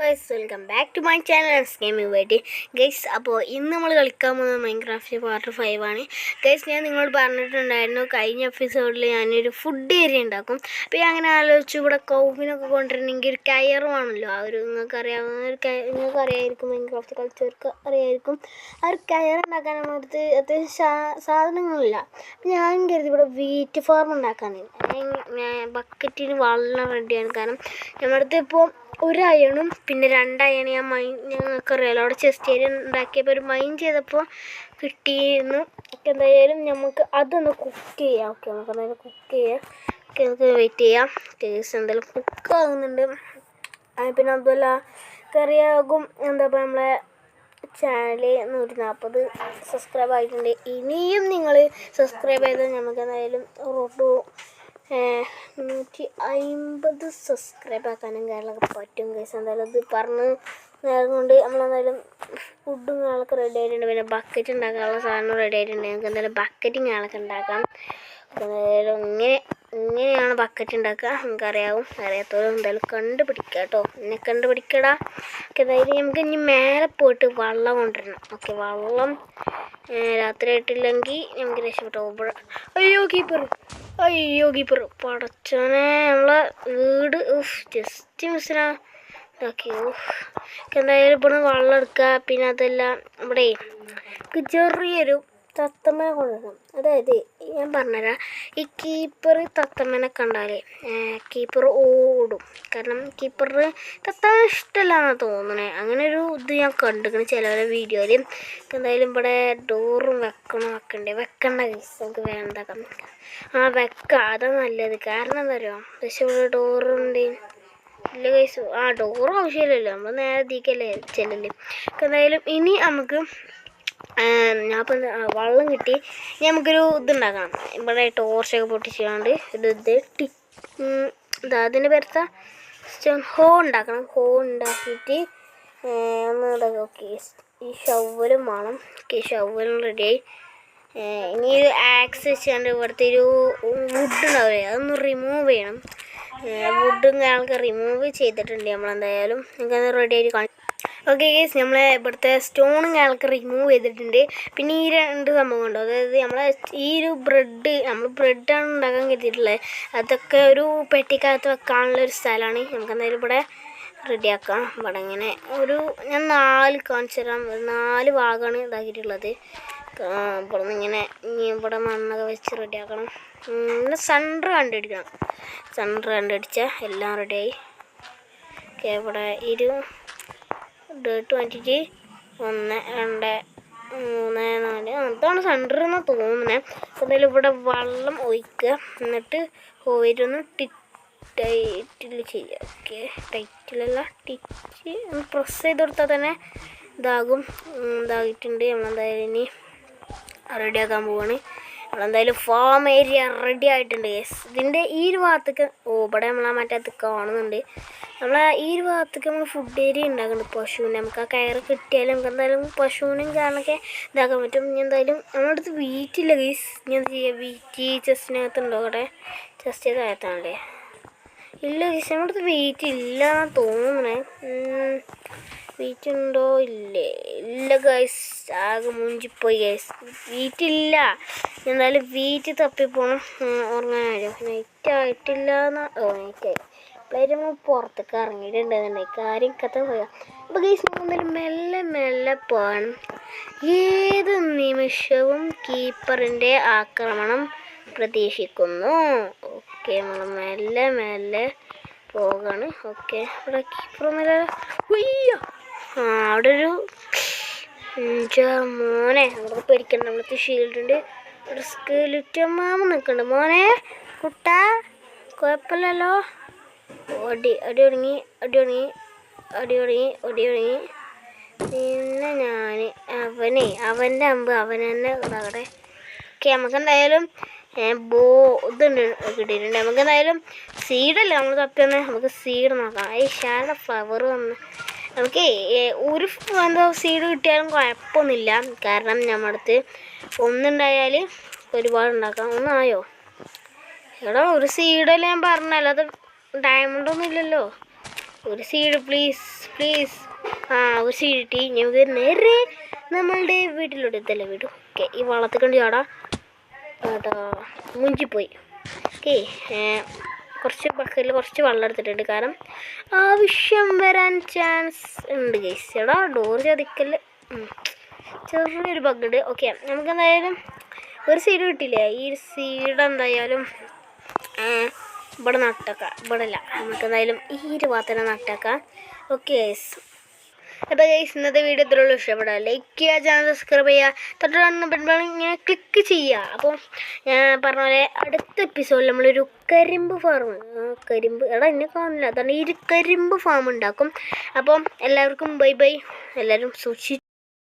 Guys, welcome back to my channel gaming വേണ്ടി guys. അപ്പോൾ ഇന്ന് നമ്മൾ കളിക്കാൻ പോകുന്നത് മൈൻക്രാഫ്റ്റ് പാർട്ട് 5 ആണ് ഗൈസ്. ഞാൻ നിങ്ങളോട് പറഞ്ഞിട്ടുണ്ടായിരുന്നു കഴിഞ്ഞ എപ്പിസോഡിൽ ഞാനൊരു ഫുഡ് ഏരിയ ഉണ്ടാക്കും. അപ്പോൾ ഞാൻ അങ്ങനെ ആലോചിച്ചു, ഇവിടെ കൗവിനൊക്കെ കൊണ്ടുവരണമെങ്കിൽ ഒരു കയറുവാണല്ലോ. ആ ഒരു നിങ്ങൾക്ക് അറിയാമായിരിക്കും, മൈൻക്രാഫ്റ്റ് കളിച്ചവർക്ക് അറിയായിരിക്കും. ആ ഒരു കയറുണ്ടാക്കാൻ നമ്മളടുത്ത് അത്യാവശ്യം സാധനങ്ങളില്ല. അപ്പോൾ ഞാൻ കരുതി ഇവിടെ വീറ്റ് ഫാർം ഉണ്ടാക്കാമെന്ന്. ബക്കറ്റിന് വെള്ളം റെഡിയാണ്. കാരണം നമ്മുടെ അടുത്ത് ഇപ്പോൾ ഒരു അയണും പിന്നെ 2 അയൺ ഞങ്ങൾക്കറിയാലോ. അവിടെ ചെസ്റ്റ് ഏരിയ ഉണ്ടാക്കിയപ്പോൾ ഒരു മൈൻ ചെയ്തപ്പോൾ കിട്ടിയിരുന്നു. എന്തായാലും നമുക്ക് അതൊന്ന് കുക്ക് ചെയ്യാം. ഓക്കെ, നമുക്ക് എന്തായാലും കുക്ക് ചെയ്യാം. ഓക്കെ, നമുക്ക് വെയിറ്റ് ചെയ്യാം. ടേസ്റ്റ് എന്തായാലും കുക്കാകുന്നുണ്ട്. പിന്നെ അതുമല്ല കറിയാകും. എന്താ പറയുക, നമ്മളെ ചാനൽ 140 സബ്സ്ക്രൈബ് ആയിട്ടുണ്ട്. ഇനിയും നിങ്ങൾ സബ്സ്ക്രൈബ് ചെയ്താൽ നമുക്ക് എന്തായാലും 150 സബ്സ്ക്രൈബ് ആക്കാനും കാര്യങ്ങളൊക്കെ പറ്റും ഗൈസ്. എന്തായാലും അത് പറഞ്ഞ് കൊണ്ട് നമ്മളെന്തായാലും ഫുഡും കാര്യങ്ങളൊക്കെ റെഡി ആയിട്ടുണ്ട്. പിന്നെ ബക്കറ്റ് ഉണ്ടാക്കാനുള്ള സാധനം റെഡി ആയിട്ടുണ്ട്. നമുക്ക് എന്തായാലും ബക്കറ്റും കാര്യങ്ങളൊക്കെ ഉണ്ടാക്കാം. എന്തായാലും ഇങ്ങനെയാണ് ബക്കറ്റ് ഉണ്ടാക്കുക. നമുക്കറിയാവും. അറിയാത്തവരും എന്തായാലും കണ്ടുപിടിക്കുക കേട്ടോ. എന്നെ കണ്ടുപിടിക്കടാ. ഓക്കെ, അതായത് നമുക്ക് ഇനി മേലെ പോയിട്ട് വെള്ളം കൊണ്ടുവരണം. ഓക്കെ, വെള്ളം രാത്രി ആയിട്ടില്ലെങ്കിൽ നമുക്ക് രക്ഷപ്പെട്ടോ. അയ്യോ കീപ്പർ പടച്ചോനെ, നമ്മളെ വീട് ജസ്റ്റ് മിസ്സിനാ ഇതാക്കി. എന്തായാലും ഇവിടെ വെള്ളം എടുക്കുക. പിന്നെ അതെല്ലാം ഇവിടെ ചെറിയൊരു തത്തമ്മനെ കൊണ്ടുവരണം. അതായത് ഞാൻ പറഞ്ഞുതരാം, ഈ കീപ്പർ തത്തമ്മനെ കണ്ടാൽ കീപ്പർ ഓടും. കാരണം കീപ്പറിന് തത്തമ്മ ഇഷ്ടമല്ലാന്നാണ് തോന്നണേ. അങ്ങനെ ഒരു ഇത് ഞാൻ കണ്ടിരിക്കണം ചിലവരെ വീഡിയോയിൽ. എന്തായാലും ഇവിടെ ഡോറും വെക്കണ്ട കേസ് നമുക്ക് വേണ്ടാക്കാം. വെക്കാം, അതാ നല്ലത്. കാരണം എന്താ പറയുക, പക്ഷെ ഇവിടെ ഡോറുണ്ട് ഇല്ല കേസ്. ഡോറ് ആവശ്യമില്ലല്ലോ, നമ്മൾ നേരെ എത്തിക്കല്ലേ ചെല്ലല്ലേ. എന്തായാലും ഇനി നമുക്ക് ഞാനിപ്പോൾ വെള്ളം കിട്ടി. ഇനി നമുക്കൊരു ഇതുണ്ടാക്കണം. ഇവിടെ ടോർച്ചൊക്കെ പൊട്ടിച്ചാണ്ട് അതിൻ്റെ പേരത്ത ഹോ ഉണ്ടാക്കണം. ഹോ ഉണ്ടാക്കിയിട്ട് ഒന്ന് ഇതാക്കി. ഓക്കെ, ഈ ഷവലും വേണം. ഓക്കെ, ഷവലും റെഡിയായി. ഇനി ഒരു ആക്സ് വെച്ചാണ്ട് ഇവിടുത്തെ ഒരു വുഡ് ഉണ്ടാവില്ലേ, അതൊന്ന് റിമൂവ് ചെയ്യണം. വുഡും കാര്യങ്ങളൊക്കെ റിമൂവ് ചെയ്തിട്ടുണ്ട് നമ്മളെന്തായാലും. എനിക്കത് റെഡിയായിട്ട് കാണിക്കും. ഓക്കെ ഗൈസ്, നമ്മളെ ഇവിടുത്തെ സ്റ്റോണും കാര്യങ്ങളൊക്കെ റിമൂവ് ചെയ്തിട്ടുണ്ട്. പിന്നെ ഈ 2 സംഭവം ഉണ്ടോ, അതായത് നമ്മളെ ഈ ഒരു നമ്മൾ ബ്രെഡാണ് ഉണ്ടാക്കാൻ കരുതിയിട്ടുള്ളത്. അതൊക്കെ ഒരു പെട്ടിക്കകത്ത് വെക്കാനുള്ള ഒരു സ്ഥലമാണ്. നമുക്ക് എന്തായാലും ഇവിടെ റെഡിയാക്കാം. ഇവിടെ ഇങ്ങനെ ഞാൻ 4 കാണിച്ചു തരാം. 4 ഭാഗമാണ് ഇതാക്കിയിട്ടുള്ളത്. ഇവിടെ നിന്ന് ഇങ്ങനെ ഇവിടെ മണ്ണൊക്കെ വെച്ച് റെഡിയാക്കണം. പിന്നെ സെൻറ്റർ കണ്ടുപിടിക്കണം. സെൻറ്റർ കണ്ടുപിടിച്ചാൽ എല്ലാം റെഡിയായി. ഓക്കെ, ഇവിടെ 20 1 2 3 4 അതാണ് സെൻറ്റർ എന്നാണ് തോന്നുന്നത്. എന്തായാലും ഇവിടെ വെള്ളം ഒഴിക്കുക. എന്നിട്ട് ഓരോന്ന് ടൈറ്റിൽ ചെയ്യുക. ഓക്കെ, ടൈറ്റിലല്ല ടിച്ച് പ്രസ് ചെയ്ത് കൊടുത്താൽ തന്നെ ഇതായിട്ടുണ്ട്. നമ്മളെന്തായാലും ഇനി റെഡിയാക്കാൻ പോവാണ്. നമ്മളെന്തായാലും ഫാം ഏരിയ റെഡി ആയിട്ടുണ്ട് ഗൈസ്. ഇതിൻ്റെ ഈ ഒരു ഭാഗത്തേക്ക് ഇവിടെ നമ്മളെ മറ്റേ കാണുന്നുണ്ട്. നമ്മളെ ഈ ഒരു ഭാഗത്തേക്ക് നമ്മൾ ഫുഡ് ഏരിയ ഉണ്ടാക്കുന്നുണ്ട്. പശുവിന് നമുക്ക് ആ കയറ് കിട്ടിയാലും നമുക്ക് എന്തായാലും പശുവിനും കാരണമൊക്കെ ഇതാക്കാൻ പറ്റും. ഇനി എന്തായാലും നമ്മുടെ അടുത്ത് വീറ്റില്ല ഗൈസ്. ഇനി എന്താ ചെയ്യുക, വീറ്റ് ചെസ്റ്റിനകത്തുണ്ടോ? അവിടെ ചെസ്റ്റ് താഴത്താണല്ലേ. ഇല്ല ഗൈസ്, നമ്മുടെ അടുത്ത് വീറ്റ് ഇല്ല എന്നാണ് തോന്നുന്നത്. വീറ്റ് ഉണ്ടോ? ഇല്ല ഗൈസ്, ആകെ മുഞ്ചിപ്പോയി ഗൈസ്. വീറ്റില്ല. എന്തായാലും വീറ്റ് തപ്പിപ്പോണം. ഉറങ്ങാനായോ നൈറ്റ് ആയിട്ടില്ല നൈറ്റായി. എപ്പോഴും പുറത്തേക്ക് ഇറങ്ങിയിട്ടുണ്ടെന്നുണ്ടെങ്കിൽ കാര്യം കഥ പോയാൽ. അപ്പോൾ ഗൈസ്, എന്തായാലും മെല്ലെ പോകണം. ഏത് നിമിഷവും കീപ്പറിൻ്റെ ആക്രമണം പ്രതീക്ഷിക്കുന്നു. ഓക്കെ, നമ്മൾ മെല്ലെ പോകാണ്. ഓക്കെ, ഇവിടെ കീപ്പറൊന്നുമില്ല. അവിടെ ഒരു മോനെ അവിടെ പേടിക്കണ്ട. നമ്മളത്തെ ഷീൽഡ് ഉണ്ട്. ഒരു സ്കെലിറ്റൻ മാമ നിൽക്കുന്നുണ്ട്. മോനെ കുട്ടാ, കുഴപ്പമില്ലല്ലോ. അടി തുടങ്ങി. പിന്നെ അവൻ്റെ അമ്പ് അവൻ തന്നെ ഇതാകട്ടെ. ഓക്കെ, നമുക്ക് എന്തായാലും ഇതുണ്ട് കിട്ടിയിട്ടുണ്ട്. നമുക്ക് എന്തായാലും സീഡല്ലേ നമ്മൾ തപ്പിയെന്ന്. നമുക്ക് സീഡ് നോക്കാം. ഈ ഷാഡ ഫ്ലവർ വന്ന് നമുക്ക് സീഡ് കിട്ടിയാലും കുഴപ്പമൊന്നുമില്ല. കാരണം നമ്മുടെ അടുത്ത് ഒന്നുണ്ടായാൽ ഒരുപാട് ഉണ്ടാക്കാം. ഒന്നായോ എടാ, ഒരു സീഡല്ലേ ഞാൻ പറഞ്ഞല്ലോ. അത് ഡയമണ്ട് ഒന്നും ഇല്ലല്ലോ. ഒരു സീഡ് പ്ലീസ് പ്ലീസ്. ഒരു സീഡ് കിട്ടി. ഞങ്ങൾക്ക് നേരെ നമ്മളുടെ വീട്ടിലോട്ട് എത്തല്ലേ വീട്. ഓക്കെ, ഈ വള്ളത്തിൽ കൊണ്ട് ചാടാ കേട്ടോ. മുഞ്ചിപ്പോയി. ഓക്കെ, കുറച്ച് ബക്കറ്റിൽ കുറച്ച് വെള്ളം എടുത്തിട്ടുണ്ട്, കാരണം ആവശ്യം വരാൻ ചാൻസ് ഉണ്ട് ഗൈസ്. എടാ ഡോർ ചതിക്കല്, ചെറിയൊരു ബഗ്ഗുണ്ട്. ഓക്കെ, നമുക്ക് എന്തായാലും ഒരു സീഡ് കിട്ടിയില്ലേ. ഈ സീഡ് എന്തായാലും ഇവിടെ നട്ടേക്കാം. ഇവിടെ അല്ല, നമുക്ക് എന്തായാലും ഈ ഒരു ഭാഗത്ത് നട്ടേക്കാം. ഓക്കെ ഗൈസ്, അപ്പോൾ ഗൈസ് ഇന്നത്തെ വീഡിയോ ഇത്രയുള്ളൂ. ഇഷ്ടപ്പെടാം ലൈക്ക് ചെയ്യുക, ചാനൽ സബ്സ്ക്രൈബ് ചെയ്യുക, തൊട്ടുള്ള ഇങ്ങനെ ക്ലിക്ക് ചെയ്യുക. അപ്പോൾ ഞാൻ പറഞ്ഞ പോലെ അടുത്ത എപ്പിസോഡിൽ നമ്മളൊരു കരിമ്പ് ഫാം, എന്നെ കാണില്ല, അതാണ് ഈ കരിമ്പ് ഫാം ഉണ്ടാക്കും. അപ്പം എല്ലാവർക്കും ബൈ ബൈ. എല്ലാവരും സൂക്ഷിച്ച്